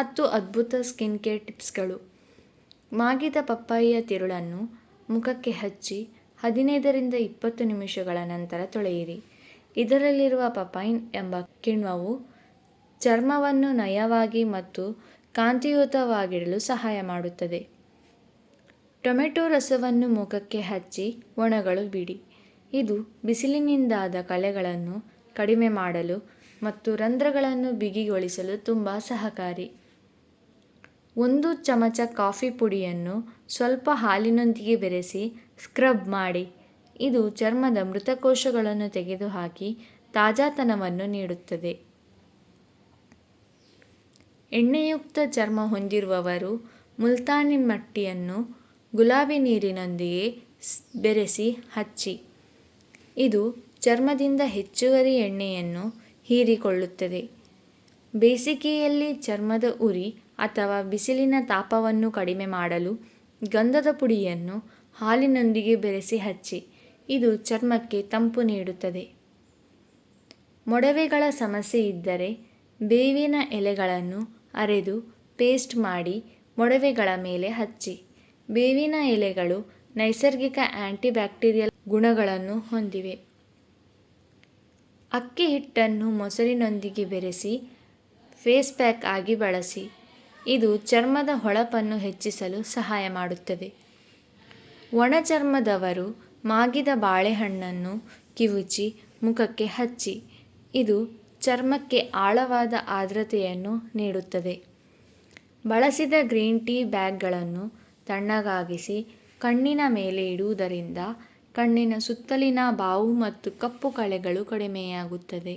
10 ಅದ್ಭುತ skin care ಟಿಪ್ಸ್ಗಳು. ಮಾಗಿದ ಪಪ್ಪಾಯಿಯ ತಿರುಳನ್ನು ಮುಖಕ್ಕೆ ಹಚ್ಚಿ 15ರಿಂದ 20 ನಿಮಿಷಗಳ ನಂತರ ತೊಳೆಯಿರಿ. ಇದರಲ್ಲಿರುವ ಪಪೈನ್ ಎಂಬ ಕಿಣ್ವವು ಚರ್ಮವನ್ನು ನಯವಾಗಿ ಮತ್ತು ಕಾಂತಿಯುತವಾಗಿಡಲು ಸಹಾಯ ಮಾಡುತ್ತದೆ. ಟೊಮೆಟೊ ರಸವನ್ನು ಮುಖಕ್ಕೆ ಹಚ್ಚಿ ಒಣಗಲು ಬಿಡಿ. ಇದು ಬಿಸಿಲಿನಿಂದಾದ ಕಲೆಗಳನ್ನು ಕಡಿಮೆ ಮಾಡಲು ಮತ್ತು ರಂಧ್ರಗಳನ್ನು ಬಿಗಿಗೊಳಿಸಲು ತುಂಬ ಸಹಕಾರಿ. 1 ಚಮಚ ಕಾಫಿ ಪುಡಿಯನ್ನು ಸ್ವಲ್ಪ ಹಾಲಿನೊಂದಿಗೆ ಬೆರೆಸಿ ಸ್ಕ್ರಬ್ ಮಾಡಿ. ಇದು ಚರ್ಮದ ಮೃತ ಕೋಶಗಳನ್ನು ತೆಗೆದುಹಾಕಿ ತಾಜಾತನವನ್ನು ನೀಡುತ್ತದೆ. ಎಣ್ಣೆಯುಕ್ತ ಚರ್ಮ ಹೊಂದಿರುವವರು ಮುಲ್ತಾನಿ ಮಟ್ಟಿಯನ್ನು ಗುಲಾಬಿ ನೀರಿನೊಂದಿಗೆ ಬೆರೆಸಿ ಹಚ್ಚಿ. ಇದು ಚರ್ಮದಿಂದ ಹೆಚ್ಚುವರಿ ಎಣ್ಣೆಯನ್ನು ಹೀರಿಕೊಳ್ಳುತ್ತದೆ. ಬೇಸಿಗೆಯಲ್ಲಿ ಚರ್ಮದ ಉರಿ ಅಥವಾ ಬಿಸಿಲಿನ ತಾಪವನ್ನು ಕಡಿಮೆ ಮಾಡಲು ಗಂಧದ ಪುಡಿಯನ್ನು ಹಾಲಿನೊಂದಿಗೆ ಬೆರೆಸಿ ಹಚ್ಚಿ. ಇದು ಚರ್ಮಕ್ಕೆ ತಂಪು ನೀಡುತ್ತದೆ. ಮೊಡವೆಗಳ ಸಮಸ್ಯೆ ಇದ್ದರೆ ಬೇವಿನ ಎಲೆಗಳನ್ನು ಅರೆದು ಪೇಸ್ಟ್ ಮಾಡಿ ಮೊಡವೆಗಳ ಮೇಲೆ ಹಚ್ಚಿ. ಬೇವಿನ ಎಲೆಗಳು ನೈಸರ್ಗಿಕ ಆಂಟಿಬ್ಯಾಕ್ಟೀರಿಯಲ್ ಗುಣಗಳನ್ನು ಹೊಂದಿವೆ. ಅಕ್ಕಿ ಹಿಟ್ಟನ್ನು ಮೊಸರಿನೊಂದಿಗೆ ಬೆರೆಸಿ ಫೇಸ್ ಪ್ಯಾಕ್ ಆಗಿ ಬಳಸಿ. ಇದು ಚರ್ಮದ ಹೊಳಪನ್ನು ಹೆಚ್ಚಿಸಲು ಸಹಾಯ ಮಾಡುತ್ತದೆ. ಒಣ ಚರ್ಮದವರು ಮಾಗಿದ ಬಾಳೆಹಣ್ಣನ್ನು ಕಿವುಚಿ ಮುಖಕ್ಕೆ ಹಚ್ಚಿ. ಇದು ಚರ್ಮಕ್ಕೆ ಆಳವಾದ ಆರ್ದ್ರತೆಯನ್ನು ನೀಡುತ್ತದೆ. ಬಳಸಿದ ಗ್ರೀನ್ ಟೀ ಬ್ಯಾಗ್ಗಳನ್ನು ತಣ್ಣಗಾಗಿಸಿ ಕಣ್ಣಿನ ಮೇಲೆ ಇಡುವುದರಿಂದ ಕಣ್ಣಿನ ಸುತ್ತಲಿನ ಬಾವು ಮತ್ತು ಕಪ್ಪು ಕಲೆಗಳು ಕಡಿಮೆಯಾಗುತ್ತದೆ.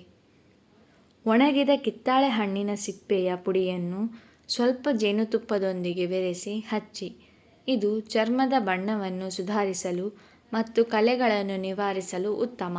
ಒಣಗಿದ ಕಿತ್ತಳೆ ಹಣ್ಣಿನ ಸಿಪ್ಪೆಯ ಪುಡಿಯನ್ನು ಸ್ವಲ್ಪ ಜೇನುತುಪ್ಪದೊಂದಿಗೆ ಬೆರೆಸಿ ಹಚ್ಚಿ. ಇದು ಚರ್ಮದ ಬಣ್ಣವನ್ನು ಸುಧಾರಿಸಲು ಮತ್ತು ಕಲೆಗಳನ್ನು ನಿವಾರಿಸಲು ಉತ್ತಮ.